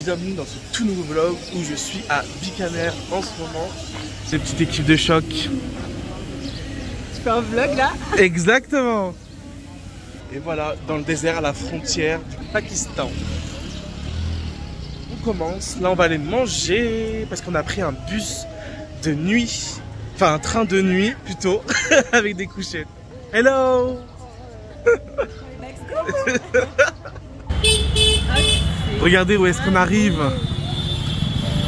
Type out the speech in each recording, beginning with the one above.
bienvenue dans ce tout nouveau vlog où je suis à Bikaner en ce moment. C'est une petite équipe de choc. Tu fais un vlog là? Exactement. Et voilà, dans le désert à la frontière du Pakistan. On commence, là on va aller manger parce qu'on a pris un bus de nuit. Enfin un train de nuit plutôt, avec des couchettes. Hello. Regardez où est-ce qu'on arrive.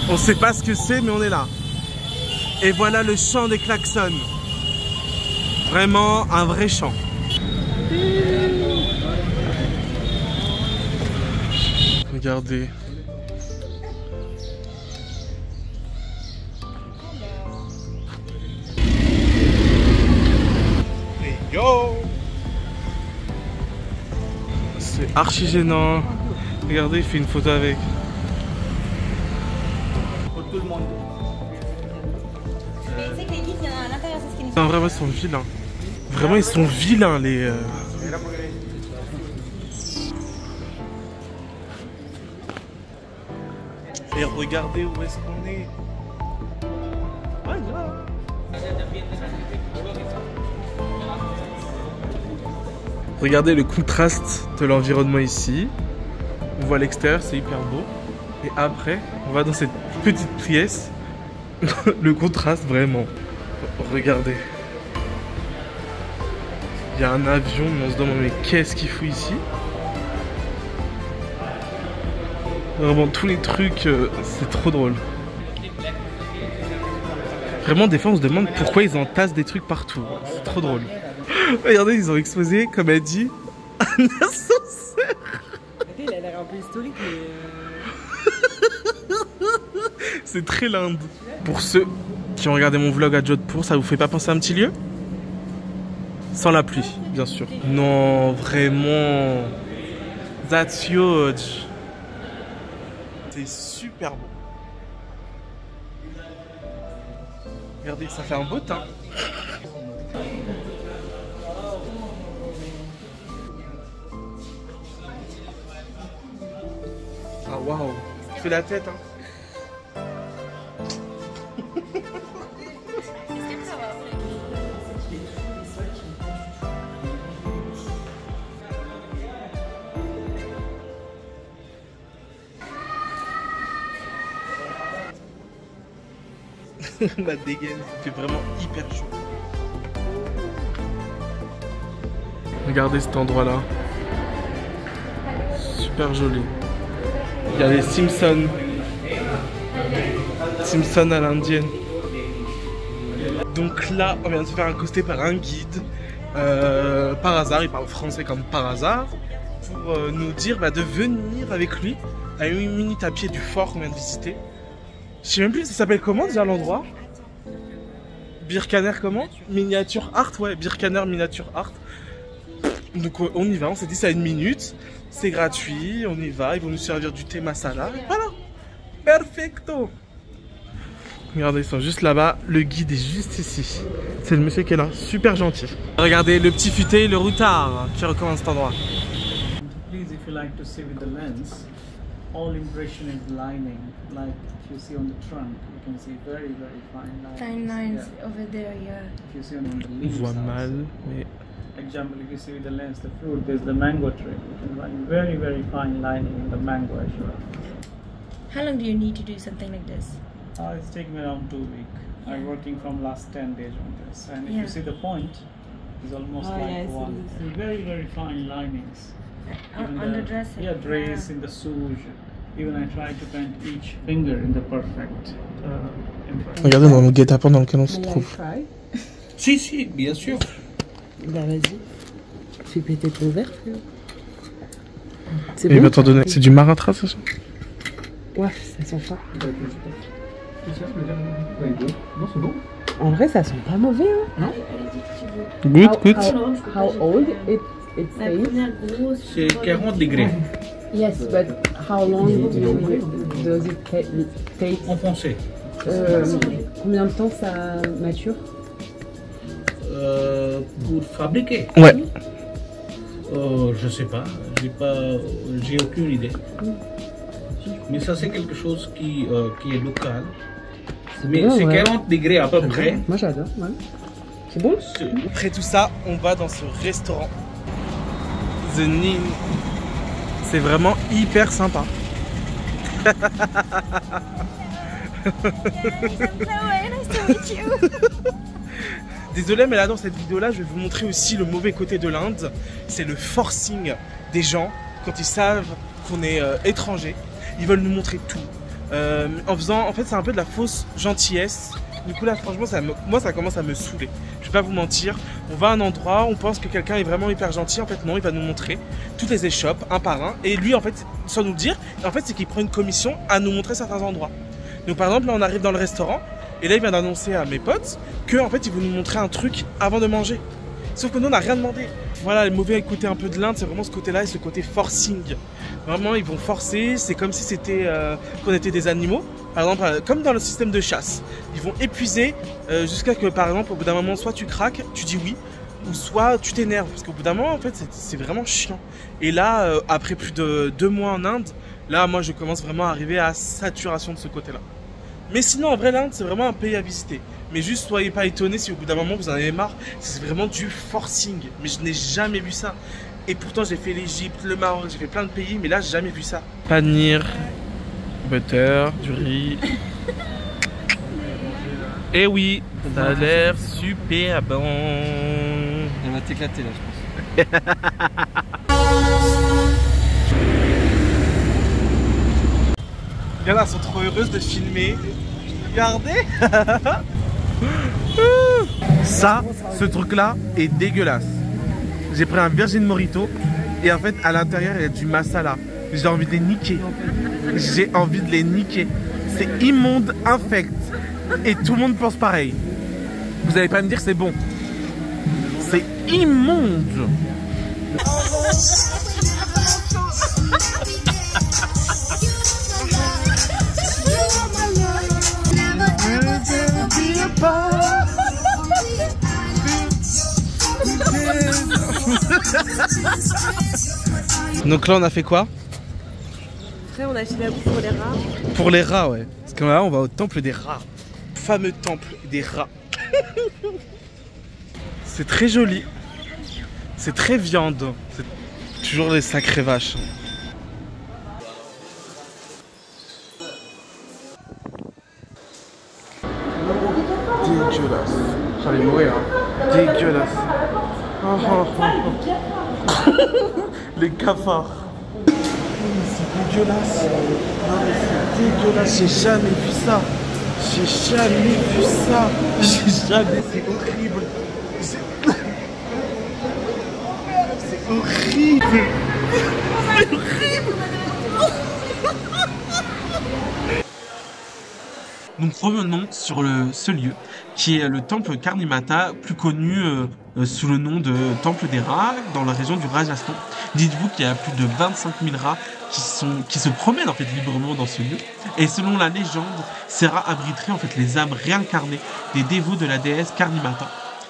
On sait pas ce que c'est mais on est là. Et voilà le chant des klaxons. Vraiment un vrai chant. Regardez. Hey yo. C'est archi gênant. Regardez, il fait une photo avec. Pour tout le monde. Non, vraiment, ils sont vilains. Vraiment, ils sont vilains, les... Et regardez où est-ce qu'on est. Voilà. Regardez le contraste de l'environnement ici. On voit l'extérieur, c'est hyper beau. Et après, on va dans cette petite pièce. Le contraste, vraiment. Regardez. Il y a un avion, mais on se demande mais qu'est-ce qu'il fout ici? Vraiment, tous les trucs, c'est trop drôle. Vraiment, des fois, on se demande pourquoi ils entassent des trucs partout. C'est trop drôle. Regardez, ils ont exposé, comme elle dit, un ascenseur. Il a l'air un peu historique, mais... C'est très l'Inde. Pour ceux qui ont regardé mon vlog à Jodhpur, ça vous fait pas penser à un petit lieu? Sans la pluie, bien sûr. Non, vraiment. That's huge. C'est super beau. Regardez, ça fait un beau teint. Ah waouh, tu fais la tête hein. Ma dégaine, il fait vraiment hyper chaud. Regardez cet endroit là. Super joli. Il y a les Simpsons. Simpsons à l'indienne. Donc là, on vient de se faire accoster par un guide. Par hasard, il parle français comme par hasard. Pour nous dire de venir avec lui à 1 minute à pied du fort qu'on vient de visiter. Je sais même plus, ça s'appelle comment déjà l'endroit? Bikaner comment? Miniature Art, ouais, Bikaner Miniature Art. Donc on y va, on s'est dit c'est à 1 minute. C'est gratuit, on y va, ils vont nous servir du thé masala. Voilà, perfecto. Regardez, ils sont juste là-bas, le guide est juste ici. C'est le monsieur qui est là, super gentil. Regardez le petit futé, le routard qui recommande cet endroit. Please, if you like to see with the lens, all impression is lining, like you see on the trunk. You can see very, very fine lines. Fine lines over there, yeah. If you see on the On leaves. voit mal, mais... Example, if you see with the lens, the fruit, there's the mango tree. You can find very, very fine lining in the mango ashura. How long do you need to do something like this? It's taken me around 2 weeks. Yeah. I'm working from last 10 days on this. And if Yeah. you see the point, it's almost like yes, one. Very, very fine linings. Even On the dress? Yeah, dress in the souge. Even I try to paint each finger in the perfect impression. Regardez dans le guet-apens dans lequel on se trouve. Si, bien sûr. Bah vas-y. Fais péter ton verre, frère. C'est Il bon? va t'en donner. C'est du maratra, ça? Ouais, ça sent fort. Non, c'est bon. En vrai, ça sent pas mauvais, hein? Good, good. How old it stays? C'est 40 degrés. Yes, but how long does it take? Enfoncé. Combien de temps ça mature? Pour fabriquer. Ouais. Je sais pas, j'ai aucune idée. Mais ça, c'est quelque chose qui est local. Mais bon, c'est ouais. 40 degrés à peu près. Moi j'adore, ouais. C'est bon? Après tout ça, on va dans ce restaurant. The Nin. C'est vraiment hyper sympa. Désolé, mais là dans cette vidéo là je vais vous montrer aussi le mauvais côté de l'Inde. C'est le forcing des gens quand ils savent qu'on est étranger. Ils veulent nous montrer tout en fait c'est un peu de la fausse gentillesse. Du coup là franchement moi ça commence à me saouler. Je vais pas vous mentir, on va à un endroit, on pense que quelqu'un est vraiment hyper gentil. En fait non, il va nous montrer toutes les échoppes un par un. Et lui en fait sans nous le dire, en fait c'est qu'il prend une commission à nous montrer certains endroits. Donc par exemple là on arrive dans le restaurant et là il vient d'annoncer à mes potes que en fait il veut nous montrer un truc avant de manger. Sauf que nous on n'a rien demandé. Voilà, le mauvais côté un peu de l'Inde, c'est vraiment ce côté là et ce côté forcing. Vraiment ils vont forcer, c'est comme si c'était qu'on était des animaux. Par exemple, comme dans le système de chasse, ils vont épuiser jusqu'à que par exemple au bout d'un moment soit tu craques, tu dis oui, ou soit tu t'énerves. Parce qu'au bout d'un moment en fait c'est vraiment chiant. Et là après plus de 2 mois en Inde, là moi je commence vraiment à arriver à saturation de ce côté là. Mais sinon en vrai l'Inde c'est vraiment un pays à visiter. Mais juste soyez pas étonnés si au bout d'un moment vous en avez marre, c'est vraiment du forcing. Mais je n'ai jamais vu ça. Et pourtant j'ai fait l'Égypte, le Maroc, j'ai fait plein de pays, mais là j'ai jamais vu ça. Panir, butter, du riz. Et oui, ça a l'air super bon. Elle va t'éclater là, je pense. Regarde, elles sont trop heureuses de filmer. Regardez. Ça, ce truc là est dégueulasse. J'ai pris un Virgin Mojito et en fait à l'intérieur il y a du masala. J'ai envie de les niquer. J'ai envie de les niquer. C'est immonde, infect. Et tout le monde pense pareil. Vous allez pas me dire c'est bon. C'est immonde. Donc là on a fait quoi? Après on a acheté la bouffe pour les rats. Pour les rats, ouais. Parce que là on va au temple des rats. Fameux temple des rats. C'est très joli. C'est très viande. C'est toujours les sacrées vaches. Dégueulasse. J'allais mourir. Hein. Dégueulasse. Oh, oh, oh. Les cafards. C'est dégueulasse. Non mais c'est dégueulasse. J'ai jamais vu ça. J'ai jamais vu ça. J'ai jamais. C'est horrible. C'est horrible. C'est horrible. Donc revenons sur ce lieu qui est le temple Karnimata, plus connu sous le nom de temple des rats dans la région du Rajasthan. Dites-vous qu'il y a plus de 25 000 rats qui se promènent en fait librement dans ce lieu. Et selon la légende, ces rats abriteraient en fait les âmes réincarnées des dévots de la déesse Karnimata.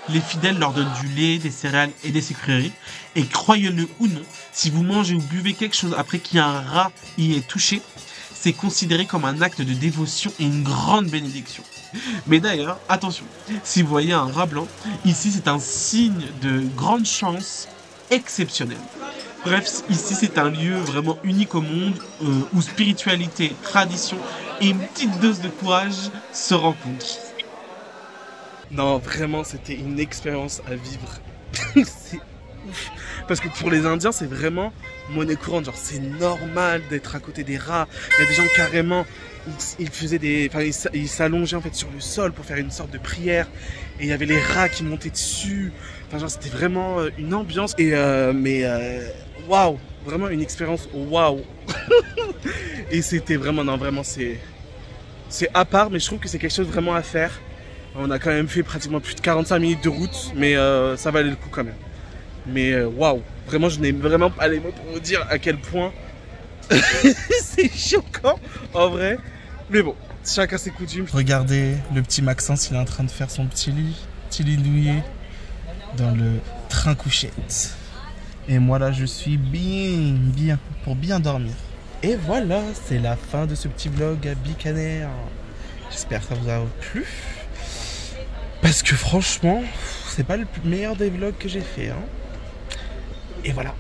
Les fidèles leur donnent du lait, des céréales et des sucreries. Et croyez-le ou non, si vous mangez ou buvez quelque chose après qu'un rat y ait touché, c'est considéré comme un acte de dévotion et une grande bénédiction. Mais d'ailleurs, attention, si vous voyez un rat blanc, ici c'est un signe de grande chance exceptionnelle. Bref, ici c'est un lieu vraiment unique au monde où spiritualité, tradition et une petite dose de courage se rencontrent. Non, vraiment, c'était une expérience à vivre. C'est ouf. Parce que pour les Indiens, c'est vraiment monnaie courante. Genre, c'est normal d'être à côté des rats. Il y a des gens carrément, ils faisaient des, enfin, ils s'allongeaient en fait sur le sol pour faire une sorte de prière. Et il y avait les rats qui montaient dessus. Enfin, genre, c'était vraiment une ambiance. Et waouh, vraiment une expérience waouh. Et c'était vraiment, non, vraiment, c'est à part, mais je trouve que c'est quelque chose vraiment à faire. On a quand même fait pratiquement plus de 45 minutes de route, mais ça valait le coup quand même. Mais waouh, vraiment je n'ai vraiment pas les mots pour vous dire à quel point c'est choquant en vrai. Mais bon, chacun ses coutumes. Regardez le petit Maxence, il est en train de faire son petit lit douillet dans le train couchette. Et moi là je suis bien pour bien dormir. Et voilà, c'est la fin de ce petit vlog à Bikaner. J'espère que ça vous a plu. Parce que franchement, c'est pas le meilleur des vlogs que j'ai fait. Hein. Et voilà.